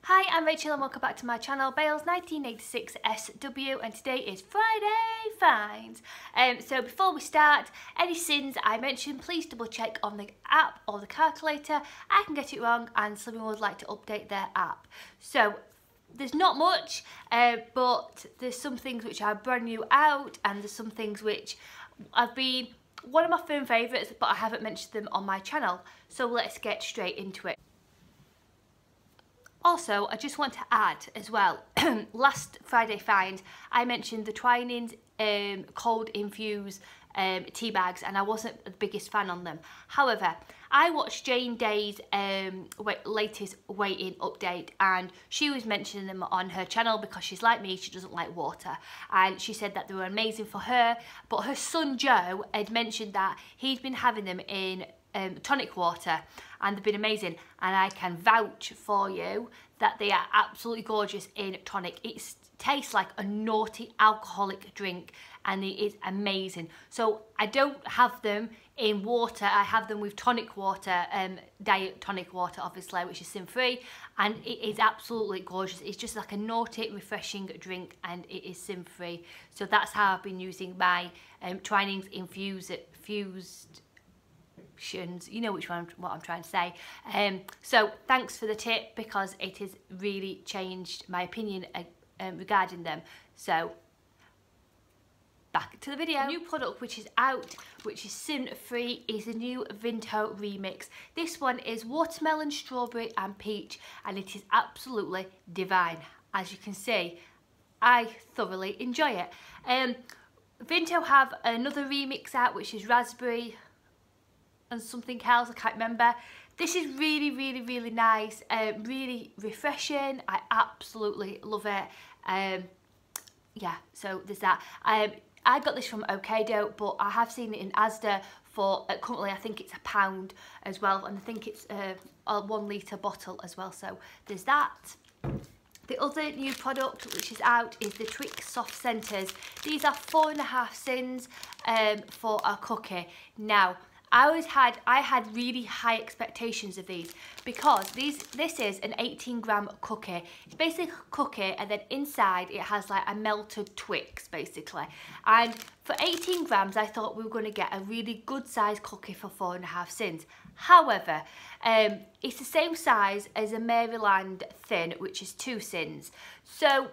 Hi, I'm Rachel and welcome back to my channel, Bales1986SW, and today is Friday Finds. So before we start, any sins I mentioned, please double check on the app or the calculator. I can get it wrong and someone would like to update their app. So there's not much, but there's some things which are brand new out, and there's some things which have been one of my firm favourites, but I haven't mentioned them on my channel. So let's get straight into it. Also, I just want to add as well, last Friday Find, I mentioned the Twinings cold infused tea bags, and I wasn't the biggest fan on them. However, I watched Jane Day's latest weigh-in update, and she was mentioning them on her channel because she's like me, she doesn't like water, and she said that they were amazing for her. But her son Joe had mentioned that he'd been having them in tonic water and they've been amazing, and I can vouch for you that they are absolutely gorgeous in tonic. It tastes like a naughty alcoholic drink and it is amazing. So I don't have them in water, I have them with tonic water, diet tonic water obviously, which is Sinfree, and it is absolutely gorgeous. It's just like a naughty refreshing drink and it is Sinfree. So that's how I've been using my Twinings infused you know which one, what I'm trying to say. So thanks for the tip, because it has really changed my opinion regarding them. So back to the video. The new product which is out, which is Sinfree, is the new Vinto remix. This one is watermelon, strawberry and peach, and it is absolutely divine. As you can see, I thoroughly enjoy it. Vinto have another remix out which is raspberry and something else, I can't remember. This is really nice, really refreshing. I absolutely love it. Yeah, so there's that. I got this from Ocado, but I have seen it in Asda for currently I think it's £1 as well, and I think it's a 1 litre bottle as well, so there's that. The other new product which is out is the Twix soft centres. These are 4.5 sins for a cookie. Now, I had really high expectations of these, because this is an 18-gram cookie. It's basically a cookie, and then inside it has like a melted Twix basically. And for 18 grams, I thought we were going to get a really good size cookie for 4.5 sins. However, it's the same size as a Maryland thin, which is 2 sins. So,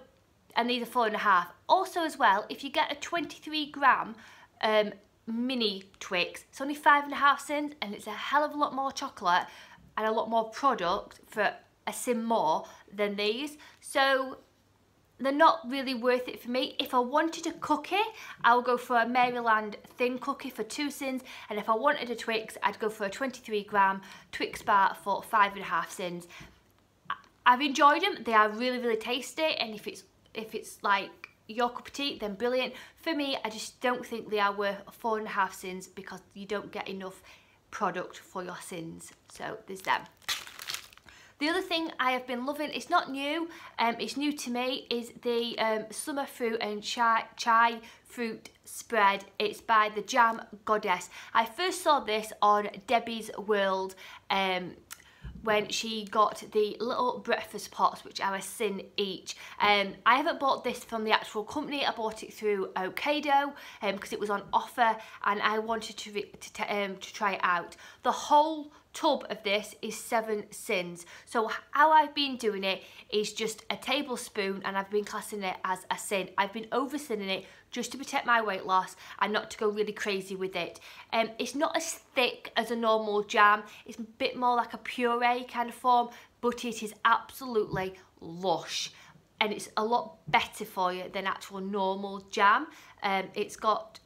and these are 4.5. Also as well, if you get a 23-gram mini Twix, it's only 5.5 sins, and it's a hell of a lot more chocolate and a lot more product for a sin more than these. So they're not really worth it for me. If I wanted a cookie, I'll go for a Maryland thin cookie for 2 sins, and if I wanted a Twix, I'd go for a 23-gram Twix bar for 5.5 sins. I've enjoyed them. They are really tasty, and if it's like your cup of tea, then brilliant. For me, I just don't think they are worth 4.5 sins, because you don't get enough product for your sins. So there's them. The other thing I have been loving, it's not new, it's new to me, is the summer fruit and chai fruit spread. It's by the Jam Goddess. I first saw this on Debbie's World when she got the little breakfast pots, which are a sin each. I haven't bought this from the actual company. I bought it through Ocado because it was on offer, and I wanted to try it out. The whole tub of this is 7 sins. So how I've been doing it is just a tablespoon, and I've been classing it as a sin. I've been over sinning it just to protect my weight loss and not to go really crazy with it. It's not as thick as a normal jam. It's a bit more like a puree kind of form, but it is absolutely lush, and it's a lot better for you than actual normal jam. It's got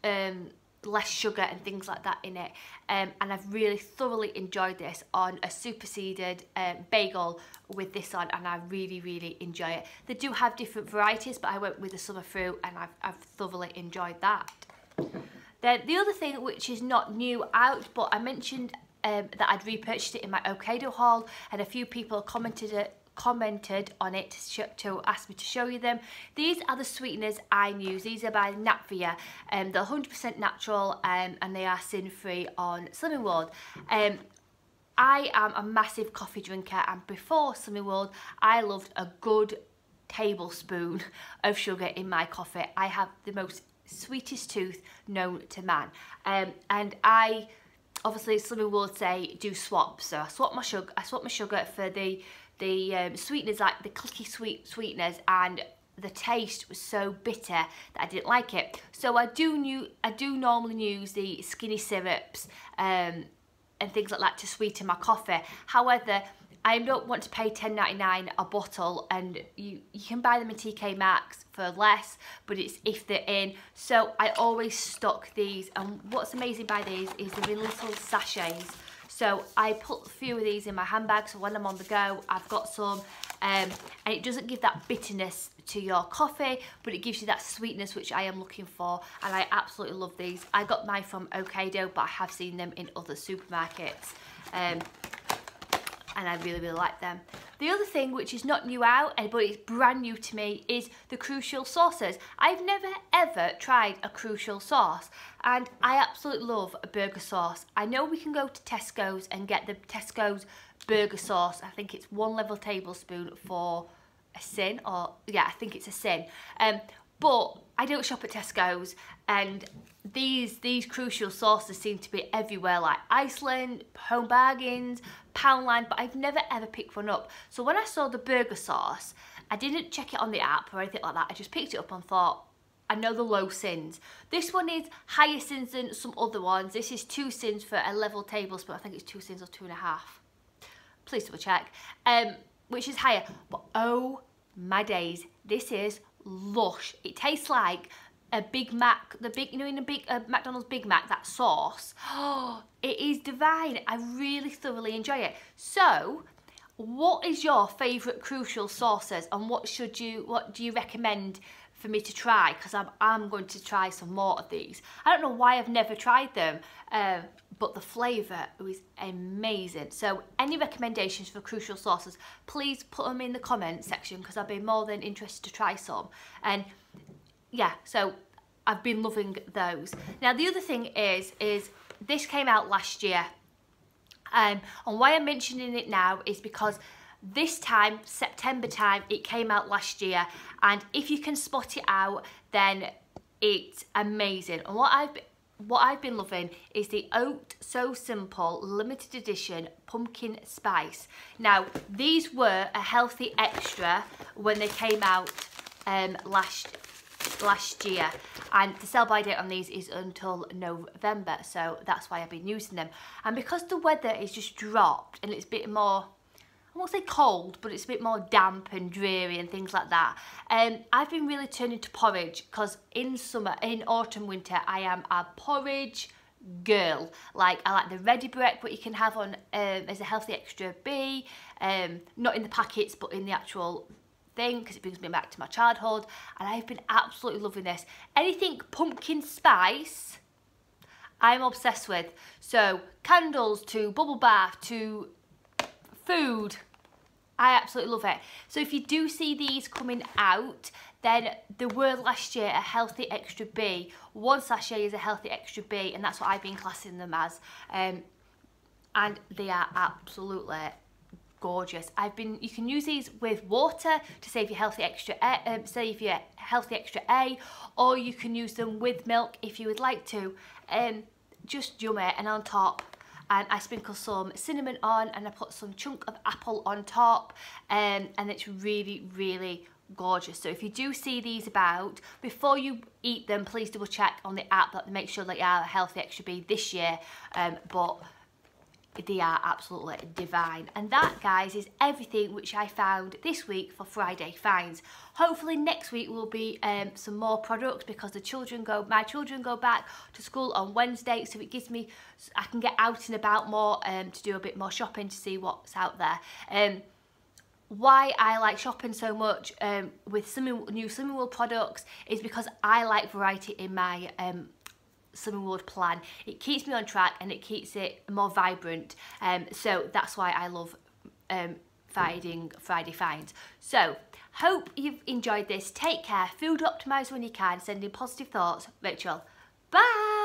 less sugar and things like that in it, and I've really thoroughly enjoyed this on a superseded bagel with this on, and I really enjoy it. They do have different varieties, but I went with the summer fruit, and I've thoroughly enjoyed that. Then the other thing which is not new out, but I mentioned that I'd repurchased it in my Ocado haul, and a few people commented on it to ask me to show you them. These are the sweeteners I use. These are by Natvia, they're 100% natural, and they are sin free on Slimming World. I am a massive coffee drinker, and before Slimming World, I loved a good tablespoon of sugar in my coffee. I have the most sweetest tooth known to man, and I obviously Slimming World say do swap, so I swap my sugar for the sweeteners, like the clicky sweeteners, and the taste was so bitter that I didn't like it. So I do normally use the skinny syrups and things like that to sweeten my coffee. However, I don't want to pay $10.99 a bottle, and you can buy them in TK Maxx for less, but it's if they're in. So I always stock these, and what's amazing by these is they're in little sachets. So I put a few of these in my handbag, so when I'm on the go, I've got some, and it doesn't give that bitterness to your coffee, but it gives you that sweetness which I am looking for, and I absolutely love these. I got mine from Okado, but I have seen them in other supermarkets, and I really, really like them. The other thing which is not new out, but it's brand new to me, is the Crucial sauces. I've never ever tried a Crucial sauce, and I absolutely love a burger sauce. I know we can go to Tesco's and get the Tesco's burger sauce. I think it's 1 level tablespoon for a sin, or yeah, I think it's a sin. But I don't shop at Tesco's, and these Crucial sauces seem to be everywhere, like Iceland, Home Bargains, Poundland, but I've never ever picked one up. So when I saw the burger sauce, I didn't check it on the app or anything like that. I just picked it up and thought, I know the low sins. This one is higher sins than some other ones. This is 2 sins for a level tablespoon. I think it's 2 sins or 2.5. Please double check. Which is higher, but oh my days, this is lush. It tastes like a Big Mac, in a big McDonald's Big Mac, that sauce. Oh, it is divine. I really thoroughly enjoy it. So, what is your favourite Crucial sauces, and what do you recommend for me to try? Because I'm going to try some more of these. I don't know why I've never tried them, but the flavour was amazing. So any recommendations for Crucial sauces, please put them in the comments section, because I'd be more than interested to try some. And yeah, so I've been loving those. Now the other thing is this came out last year, and why I'm mentioning it now is because this time, September time, it came out last year, and if you can spot it out, then it's amazing. And what I've been loving is the Oat So Simple limited edition pumpkin spice. Now these were a healthy extra when they came out last year, and the sell by date on these is until November, so that's why I've been using them. And because the weather is just dropped and it's a bit more, I won't say cold, but it's a bit more damp and dreary and things like that, I've been really turning to porridge, because in autumn, winter, I am a porridge girl. Like, I like the ready bread, what you can have on as a healthy extra B, not in the packets but in the actual thing, because it brings me back to my childhood, and I've been absolutely loving this. Anything pumpkin spice, I'm obsessed with. So candles to bubble bath to food, I absolutely love it. So if you do see these coming out, then there were last year a healthy extra B. 1 sachet is a healthy extra B, and that's what I've been classing them as, and they are absolutely gorgeous. You can use these with water to save your healthy extra A, or you can use them with milk if you would like to. Just yummy. And on top, and I sprinkle some cinnamon on, and I put some chunk of apple on top, and it's really, really gorgeous. So if you do see these about, before you eat them, please double check on the app that make sure that you are a healthy extra B this year, but they are absolutely divine. And that, guys, is everything which I found this week for Friday finds. Hopefully next week will be some more products, because my children go back to school on Wednesday, so it gives me, I can get out and about more to do a bit more shopping, to see what's out there. Why I like shopping so much with some new Slimming World products is because I like variety in my Slimming World plan. It keeps me on track and it keeps it more vibrant, so that's why I love finding Friday finds. So hope you've enjoyed this. Take care, food optimise when you can, sending positive thoughts. Rachel, bye.